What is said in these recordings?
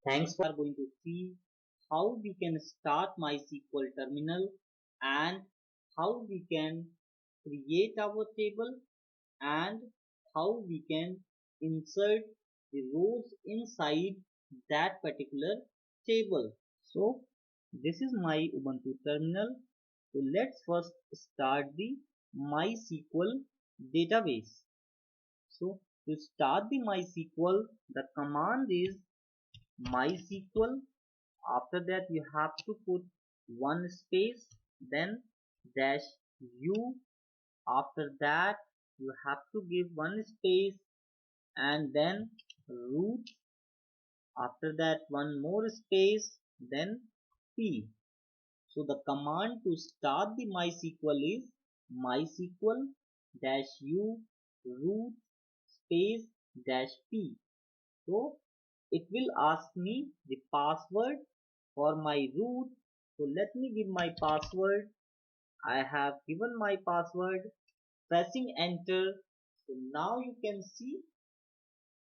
Thanks for going to see how we can start MySQL terminal and how we can create our table and how we can insert the rows inside that particular table. So this is my Ubuntu terminal. So let's first start the MySQL database. So to start the MySQL, the command is MySQL. After that you have to put one space, then dash u. After that you have to give one space and then root. After that one more space, then p. So the command to start the MySQL is MySQL dash u root space dash p. So it will ask me the password for my root. So let me give my password. I have given my password, pressing enter. So now you can see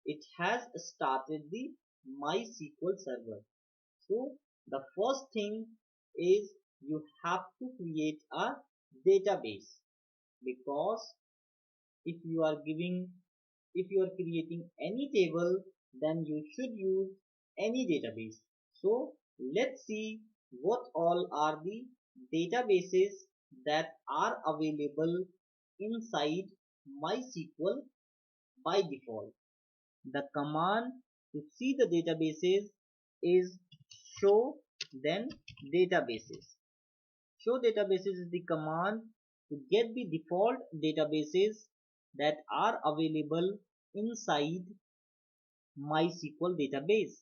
it has started the MySQL server. So the first thing is you have to create a database, because if you are creating any table, then you should use any database. So let's see what all are the databases that are available inside MySQL by default. The command to see the databases is show then databases. Show databases is the command to get the default databases that are available inside MySQL database.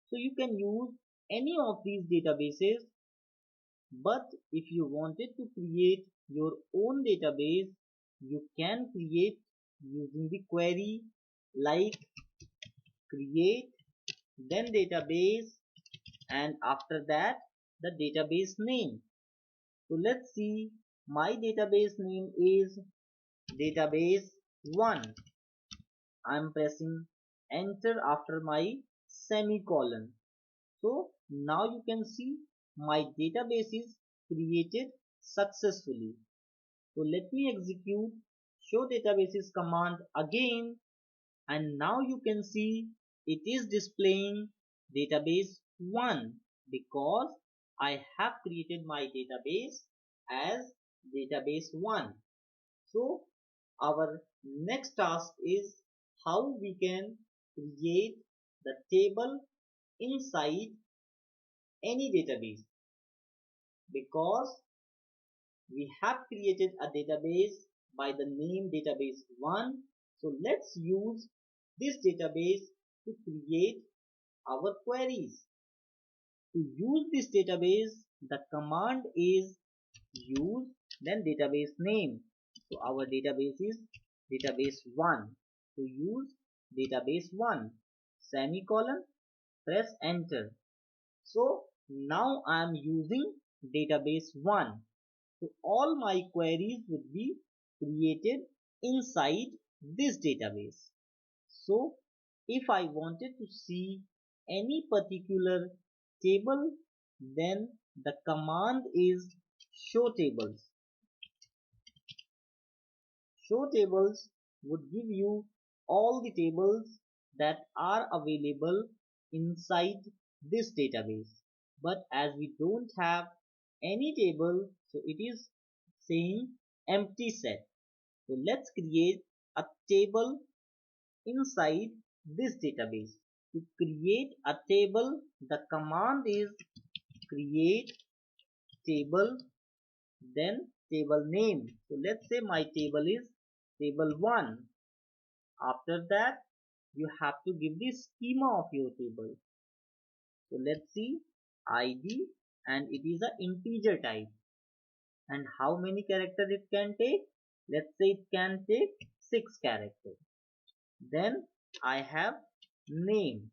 So you can use any of these databases, but if you wanted to create your own database, you can create using the query like create then database and after that the database name. So let's see, my database name is database 1. I'm pressing enter after my semicolon. So now you can see my database is created successfully. So let me execute show databases command again, and now you can see it is displaying database 1 because I have created my database as database 1. So our next task is how we can create the table inside any database, because we have created a database by the name database 1. So let's use this database to create our queries. To use this database, the command is use then database name. So our database is database 1. To use database 1 semicolon, press enter. So now I am using database 1. So all my queries would be created inside this database. So if I wanted to see any particular table, then the command is show tables. Show tables would give you all the tables that are available inside this database. But as we don't have any table, so it is saying empty set. So let's create a table inside this database. To create a table, the command is create table then table name. So let's say my table is table 1. After that you have to give the schema of your table. So let's see id, and it is an integer type. And how many characters it can take? Let's say it can take 6 characters. Then I have name.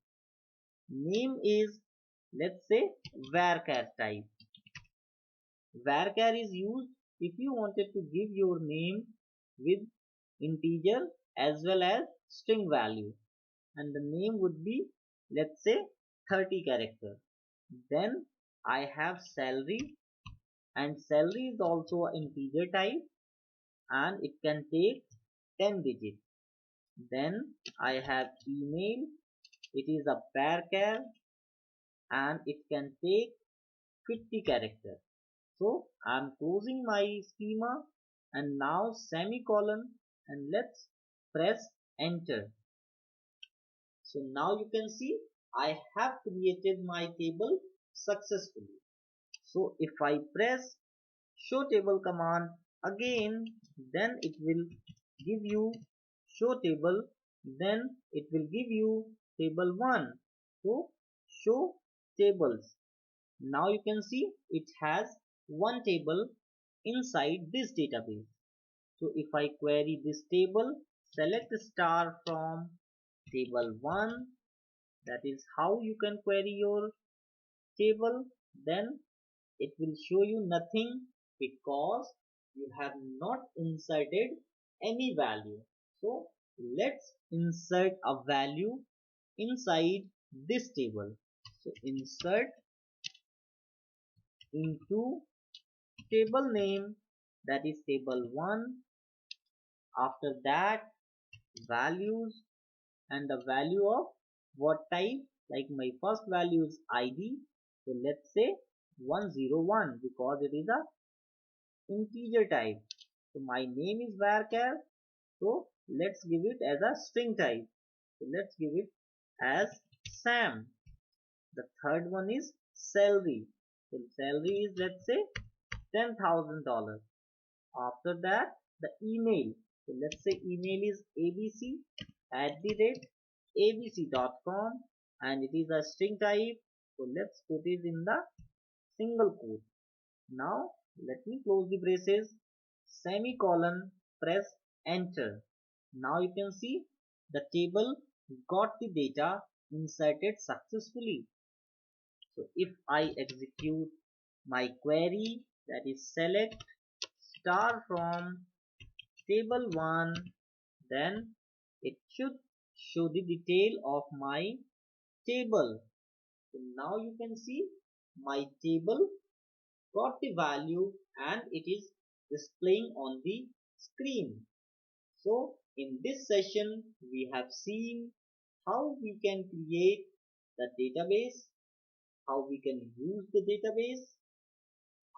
Name is, let's say, varchar type. Varchar is used if you wanted to give your name with integer as well as string value, and the name would be, let's say, 30 character. Then I have salary, and salary is also an integer type and it can take 10 digits. Then I have email, it is a varchar and it can take 50 character. So I'm closing my schema and now semicolon, and let's press enter. So now you can see I have created my table successfully. So if I press show table command again, then it will give you show table, then it will give you table 1. So show tables. Now you can see it has one table inside this database. So if I query this table, select star from table 1, that is how you can query your table, then it will show you nothing because you have not inserted any value. So let's insert a value inside this table. So insert into table name, that is table 1. After that values, and the value of what type, like my first value is id, so let's say 101 because it is a integer type. So my name is varchar, so let's give it as a string type, so let's give it as Sam. The third one is salary, so salary is, let's say, $10,000. After that the email, so let's say email is abc@abc.com and it is a string type, so let's put it in the single quote. Now let me close the braces, semicolon, press enter. Now you can see the table got the data inserted successfully. So if I execute my query, that is select star from table 1, then it should show the detail of my table. So now you can see my table got the value and it is displaying on the screen. So in this session we have seen how we can create the database, how we can use the database,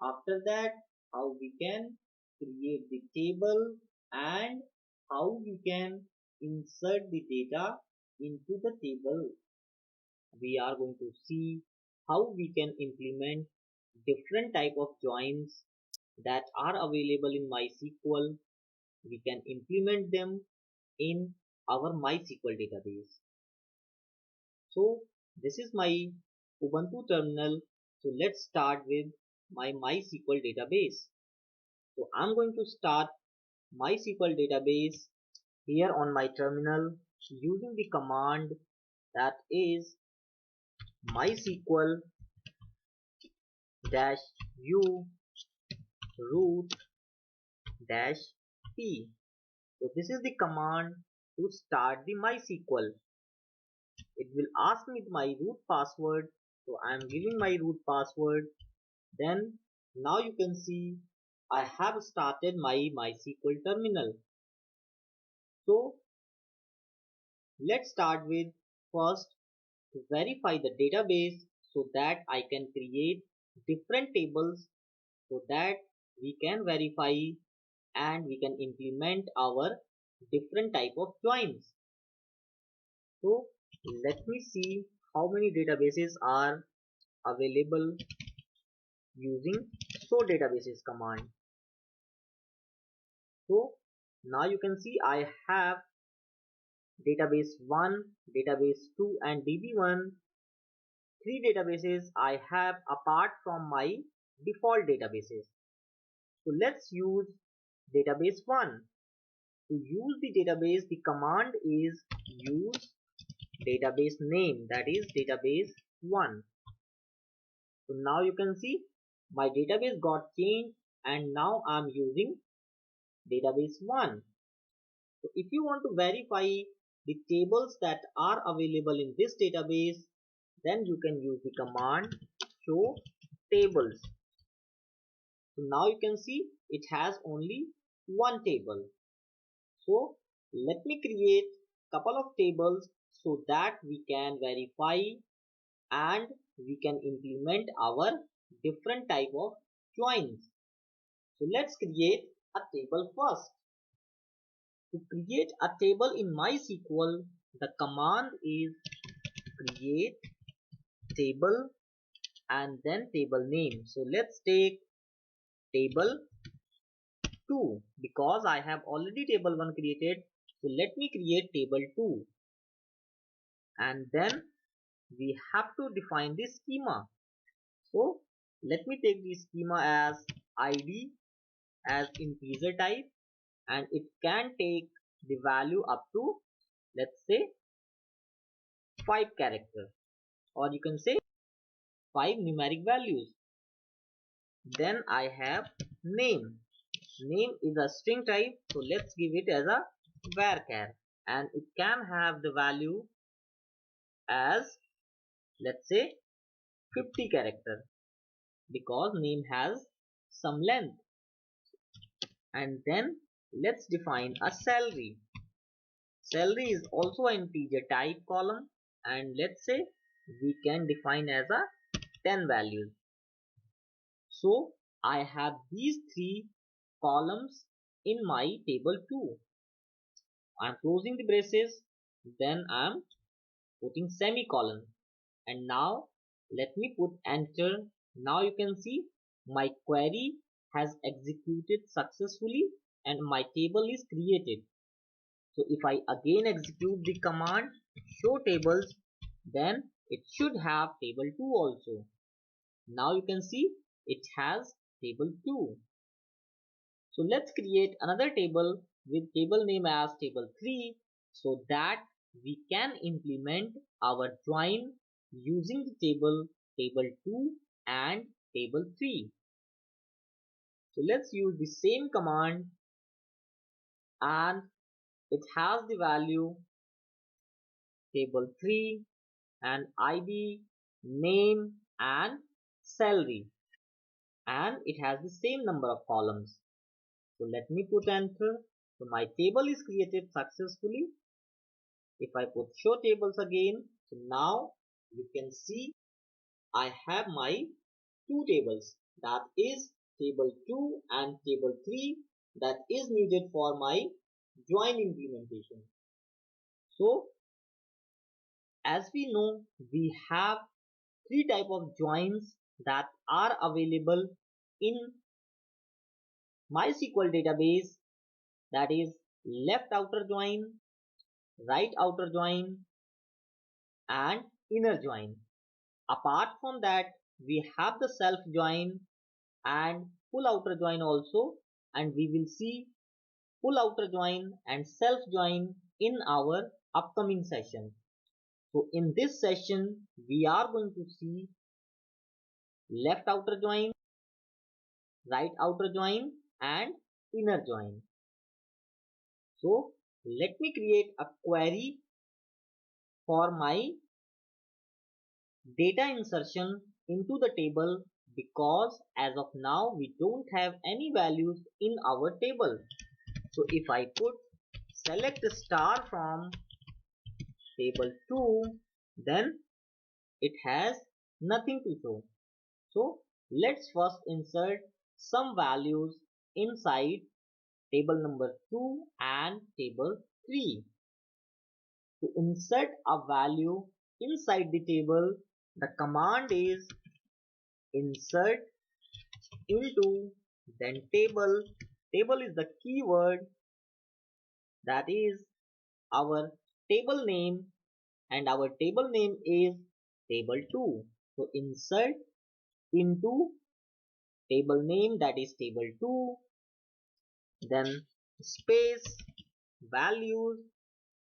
after that how we can create the table, and how we can insert the data into the table. We are going to see how we can implement different type of joins that are available in MySQL. We can implement them in our MySQL database. So this is my Ubuntu terminal. So let's start with my MySQL database. So I'm going to start MySQL database here on my terminal using the command that is MySQL -u root -p. So this is the command to start the MySQL. It will ask me my root password, so I am giving my root password. Then now you can see I have started my MySQL terminal. So let's start with first to verify the database so that I can create different tables so that we can verify and we can implement our different type of joins. So let me see how many databases are available using show databases command. So now you can see I have database 1, database 2 and DB1. Three databases I have apart from my default databases. So let's use database 1. To use the database, the command is use database name, that is database 1. So now you can see my database got changed and now I'm using database 1. So if you want to verify the tables that are available in this database, then you can use the command show tables. So now you can see it has only one table. So let me create couple of tables so that we can verify and we can implement our different type of joins. So let's create a table first. To create a table in MySQL, the command is create table and then table name. So let's take table 2 because I have already table 1 created. So let me create table 2 and then we have to define the schema. So let me take the schema as id as integer type and it can take the value up to, let's say, 5 character, or you can say 5 numeric values. Then I have name. Name is a string type, so let's give it as a varchar and it can have the value as, let's say, 50 character because name has some length. And then let's define a salary. Salary is also an integer type column and let's say we can define as a 10 values. So I have these 3 columns in my table 2. I'm closing the braces, then I'm putting semicolon, and now let me put enter. Now you can see my query has executed successfully and my table is created. So if I again execute the command show tables, then it should have table 2 also. Now you can see it has table 2. So let's create another table with table name as table 3 so that we can implement our join using the table 2 and table 3. So let's use the same command and it has the value table 3 and id, name and salary, and it has the same number of columns. So let me put enter. So my table is created successfully. If I put show tables again, so now you can see I have my 2 tables, that is table 2 and table 3, that is needed for my join implementation. So as we know, we have 3 type of joins that are available in MySQL database, that is left outer join, right outer join and inner join. Apart from that, we have the self join and full outer join also, and we will see full outer join and self join in our upcoming session. So in this session we are going to see left outer join, right outer join and inner join. So let me create a query for my data insertion into the table because as of now we don't have any values in our table. So if I put select star from table 2, then it has nothing to show. So let's first insert some values inside table number 2 and table 3. To insert a value inside the table, the command is insert into then table. Table is the keyword, that is our table name, and our table name is table 2. So insert into table name, that is table 2, then space values,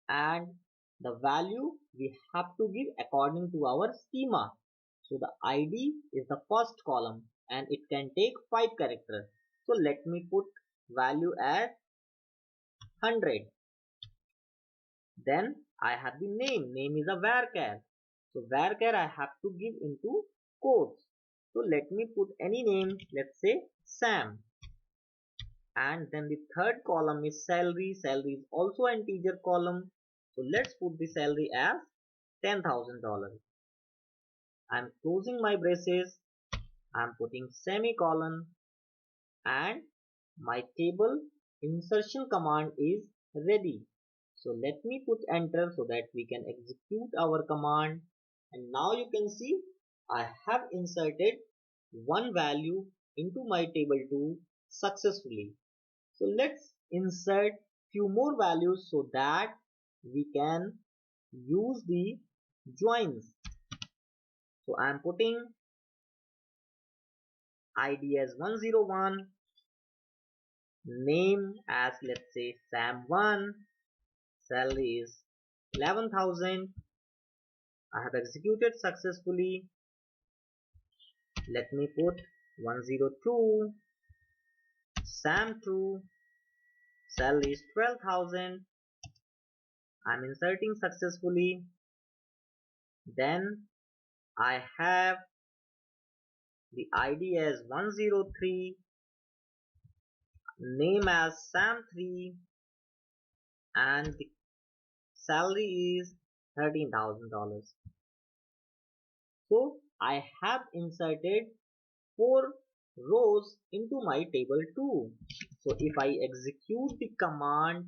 and the value we have to give according to our schema. So the id is the first column and it can take 5 characters. So let me put value as 100. Then I have the name. Name is a varchar. So varchar I have to give into quotes. So let me put any name, let's say Sam. And then the third column is salary. Salary is also an integer column. So let's put the salary as $10,000. I'm closing my braces. I'm putting semicolon and my table insertion command is ready. So let me put enter so that we can execute our command. And now you can see I have inserted one value into my table 2 successfully. So let's insert few more values so that we can use the joins. So I am putting ID as 101, name as let's say Sam1, salary is 11,000. I have executed successfully. Let me put 102, Sam2, salary is 12,000. I'm inserting successfully. Then I have the ID as 103, name as Sam3, and the salary is $13,000. So I have inserted 4 rows into my table 2. So if I execute the command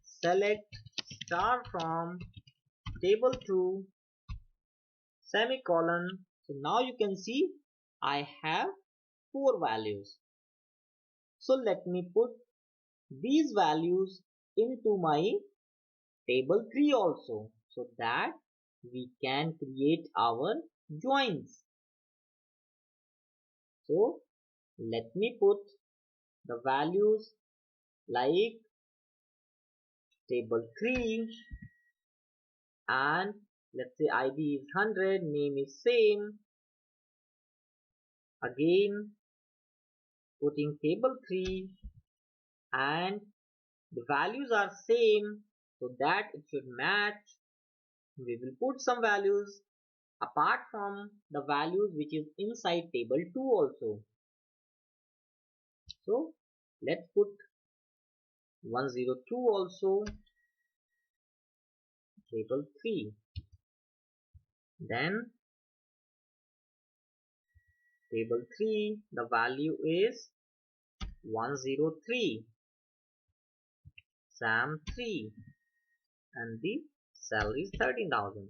select star from table 2 semicolon, so now you can see I have 4 values. So let me put these values into my table 3 also so that we can create our joins. So let me put the values like table 3 and let's say ID is 100, name is same. Again putting table 3 and the values are same so that it should match. We will put some values apart from the values which is inside table 2 also. So let's put 102 also table 3. Then table 3 the value is 103 Sam 3 and the salary is 13,000.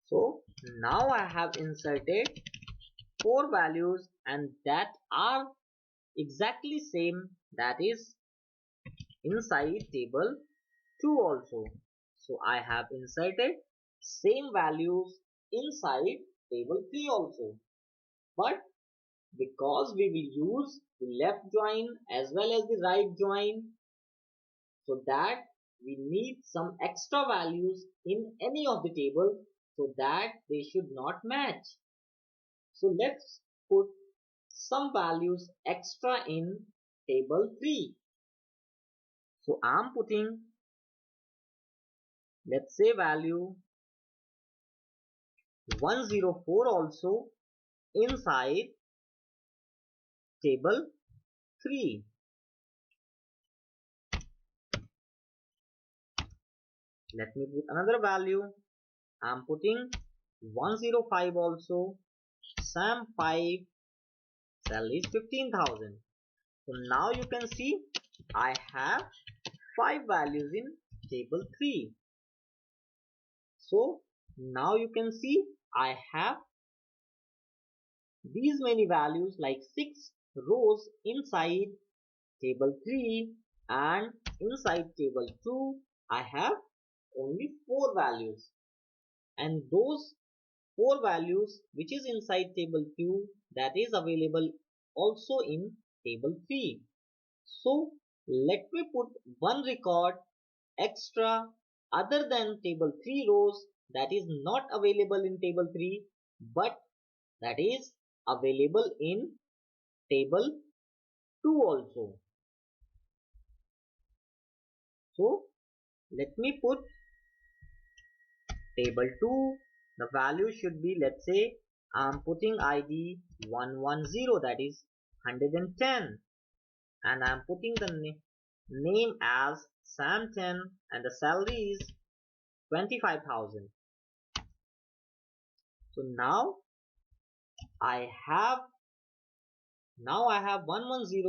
So now I have inserted 4 values and that are exactly same, that is inside table 2 also. So I have inserted same values inside table 3 also. But because we will use the left join as well as the right join, so that we need some extra values in any of the table so that they should not match. So let's put some values extra in table 3. So I'm putting, let's say value 104 also inside table 3. Let me put another value. I'm putting 105 also. Sam 5, salary is 15,000. So now you can see I have 5 values in table 3. So now you can see I have these many values like 6 rows inside table 3 and inside table 2 I have only 4 values, and those 4 values which is inside table 2 that is available also in table 3. So let me put one record extra other than table 3 rows that is not available in table 3 but that is available in table 2 also. So let me put Table 2, the value should be, let's say I'm putting ID 110, that is 110, and I'm putting the name as Sam10 and the salary is 25,000. So I have now I have 110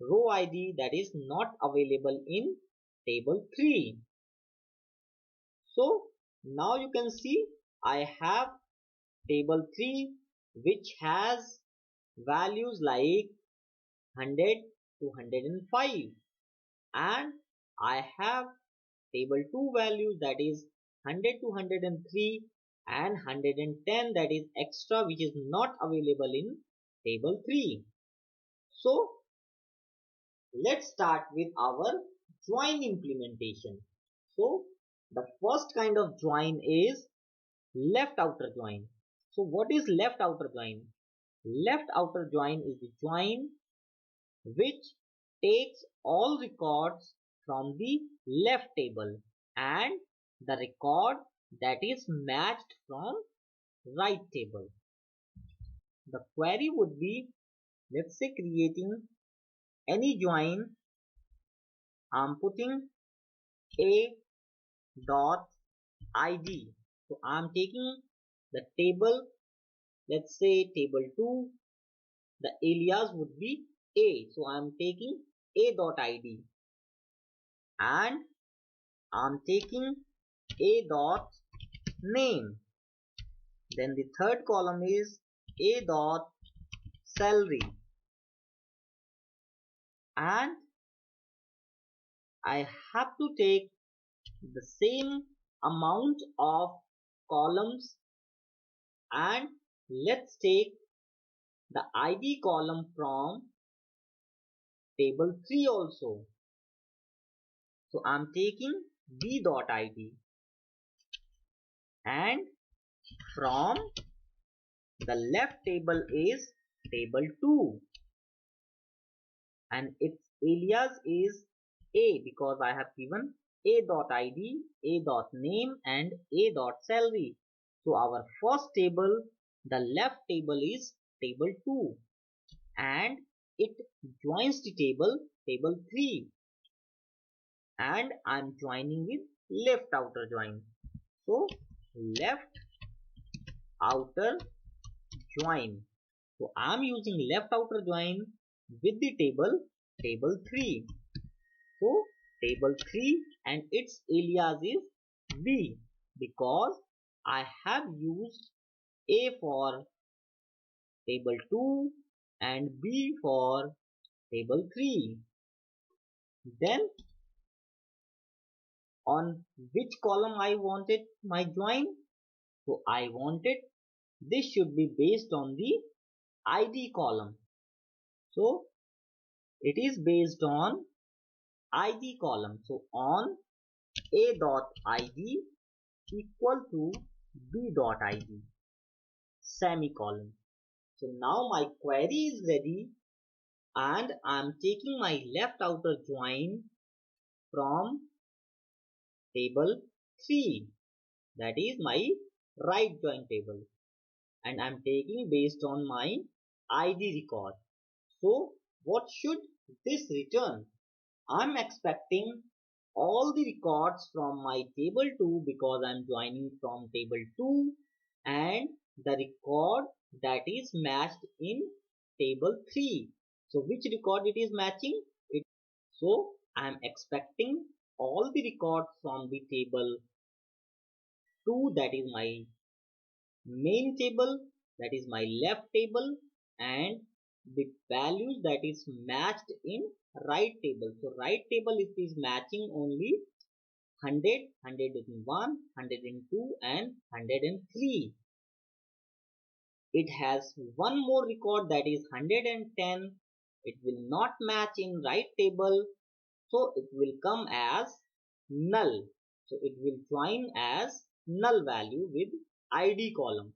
row ID that is not available in table 3. So now you can see I have table 3 which has values like 100 to 105, and I have table 2 values that is 100 to 103 and 110 that is extra which is not available in table 3. So let's start with our join implementation. So the first kind of join is left outer join. So what is left outer join? Left outer join is the join which takes all records from the left table and the record that is matched from right table. The query would be, let's say, creating any join. I'm putting a dot id. So I'm taking the table, let's say table 2, the alias would be a. So I'm taking a dot id and I'm taking a dot name. Then the third column is a dot salary, and I have to take the same amount of columns, and let's take the id column from table 3 also. So I'm taking b dot id, and from the left table is table 2 and its alias is a because I have given a dot id, a dot name and a dot salary. So our first table, the left table is table 2 and it joins the table 3, and I'm joining with left outer join. So left outer join. So I'm using left outer join with the table 3. So table 3 and its alias is B because I have used A for table 2 and B for table 3. Then on which column I wanted my join? So I wanted this should be based on the ID column. So it is based on ID column. So on A dot ID equal to B dot ID semicolon. So now my query is ready and I am taking my left outer join from table 3, that is my right join table, and I am taking based on my ID record. So what should this return? I am expecting all the records from my table 2 because I am joining from table 2 and the record that is matched in table 3. So which record it is matching? So I am expecting all the records from the table 2, that is my main table, that is my left table, and the values that is matched in right table. So right table it is matching only 100, 101, 102 and 103. It has one more record that is 110. It will not match in right table, so it will come as null. So it will join as null value with ID column.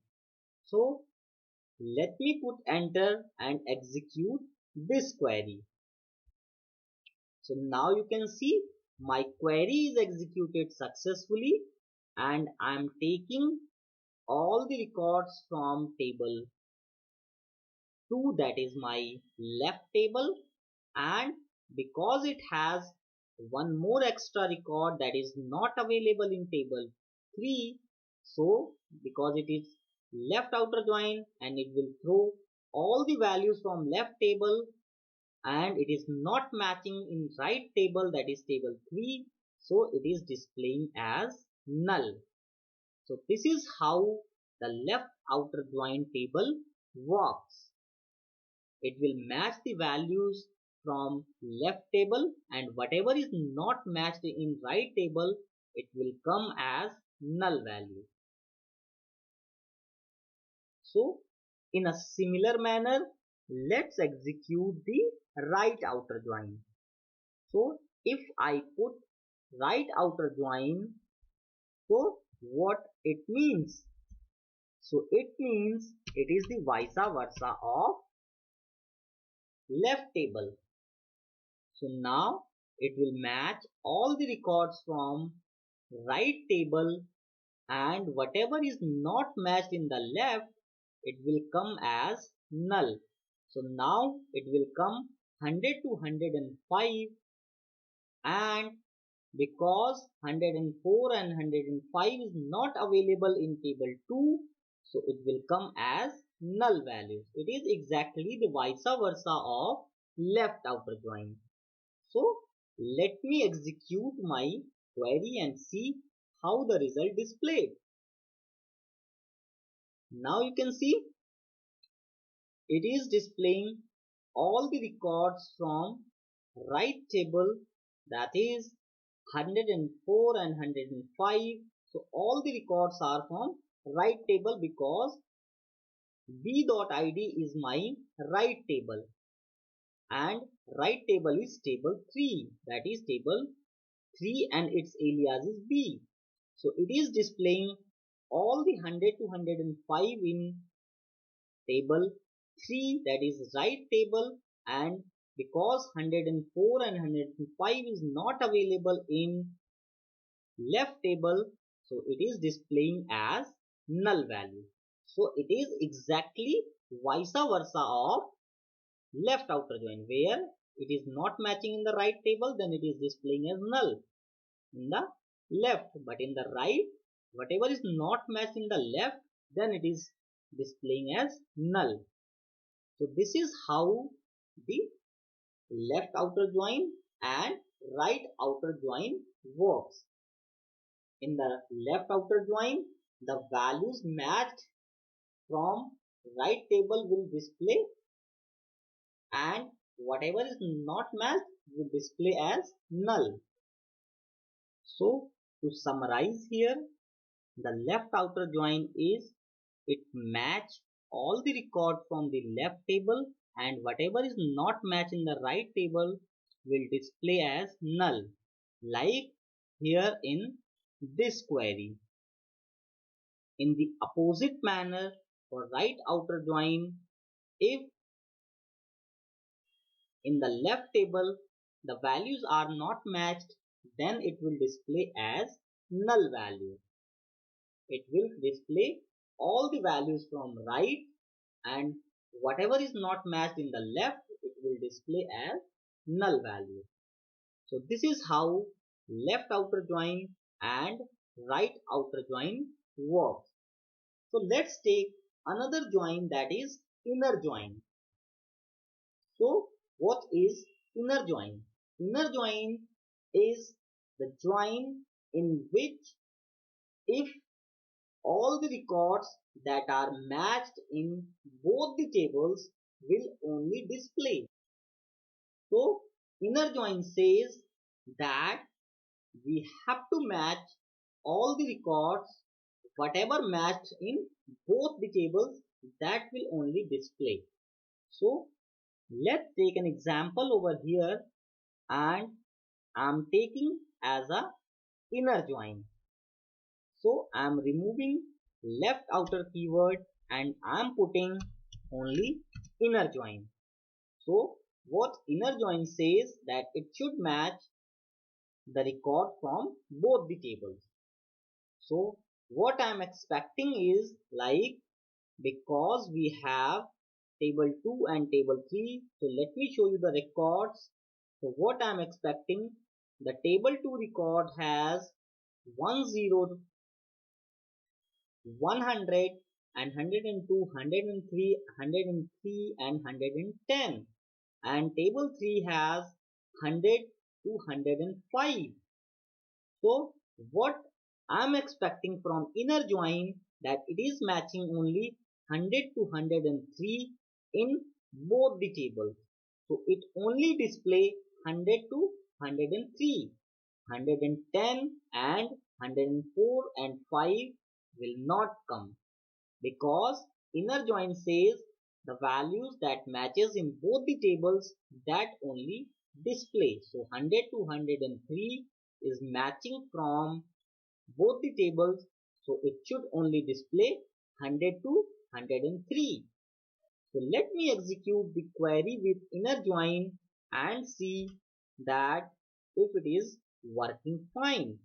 So let me put enter and execute this query. So now you can see my query is executed successfully and I'm taking all the records from table 2, that is my left table, and because it has one more extra record that is not available in table 3, so because it is left outer join and it will throw all the values from left table and it is not matching in right table, that is table 3, so it is displaying as null. So this is how the left outer join table works. It will match the values from left table, and whatever is not matched in right table, it will come as null value. So in a similar manner, let's execute the right outer join. So if I put right outer join, so what it means? So it means it is the vice versa of left table. So now it will match all the records from right table, and whatever is not matched in the left, it will come as null. So now it will come 100 to 105, and because 104 and 105 is not available in table 2, so it will come as null values. It is exactly the vice versa of left outer join. So let me execute my query and see how the result displayed. Now you can see it is displaying all the records from right table, that is 104 and 105. So all the records are from right table because b.id is my right table, and right table is table 3, that is table 3 and its alias is b. So it is displaying all the 100 to 105 in table 3, that is right table, and because 104 and 105 is not available in left table, so it is displaying as null value. So it is exactly vice versa of left outer join, where it is not matching in the right table, then it is displaying as null in the left, but in the right, whatever is not matched in the left, then it is displaying as null. So this is how the left outer join and right outer join works. In the left outer join, the values matched from right table will display, and whatever is not matched will display as null. So to summarize here, the left outer join is it match all the record from the left table, and whatever is not matched in the right table will display as null, like here in this query. In the opposite manner, for right outer join, if in the left table the values are not matched, then it will display as null value. It will display all the values from right, and whatever is not matched in the left, it will display as null value. So this is how left outer join and right outer join works. So let's take another join, that is inner join. So what is inner join? Inner join is the join in which if all the records that are matched in both the tables will only display. So inner join says that we have to match all the records, whatever matched in both the tables, that will only display. So let's take an example over here, and I'm taking as a inner join. So I'm removing left outer keyword and I'm putting only inner join. So what inner join says that it should match the record from both the tables. So what I'm expecting is like, because we have table 2 and table 3, so let me show you the records. So what I'm expecting, the table 2 record has 10, 100 and 102, 103, 103 and 110, and table 3 has 100 to 105. So what I'm expecting from inner join, that it is matching only 100 to 103 in both the tables. So it only display 100 to 103. 110 and 104 and 5 will not come, because inner join says the values that matches in both the tables, that only display. So 100 to 103 is matching from both the tables, so it should only display 100 to 103. So let me execute the query with inner join and see that if it is working fine.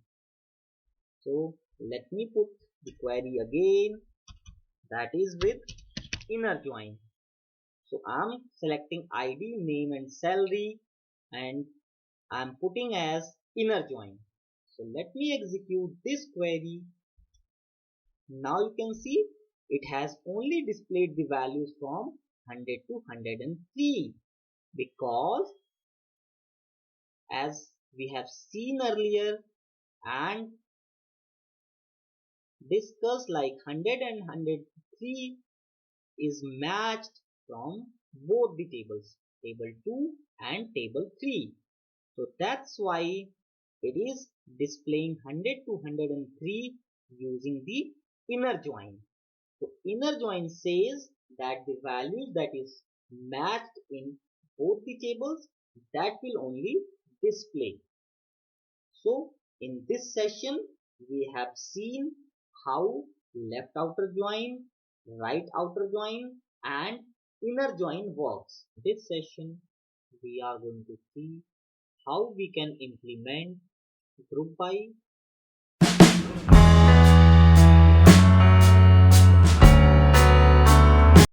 So let me put the query again, that is with inner join. So I'm selecting ID, name and salary, and I'm putting as inner join. So let me execute this query. Now you can see it has only displayed the values from 100 to 103, because as we have seen earlier and discussed, like 100 and 103 is matched from both the tables, table 2 and table 3. So that's why it is displaying 100 to 103 using the inner join. So inner join says that the values that is matched in both the tables, that will only display. So in this session we have seen how left outer join, right outer join and inner join works. In this session we are going to see how we can implement group by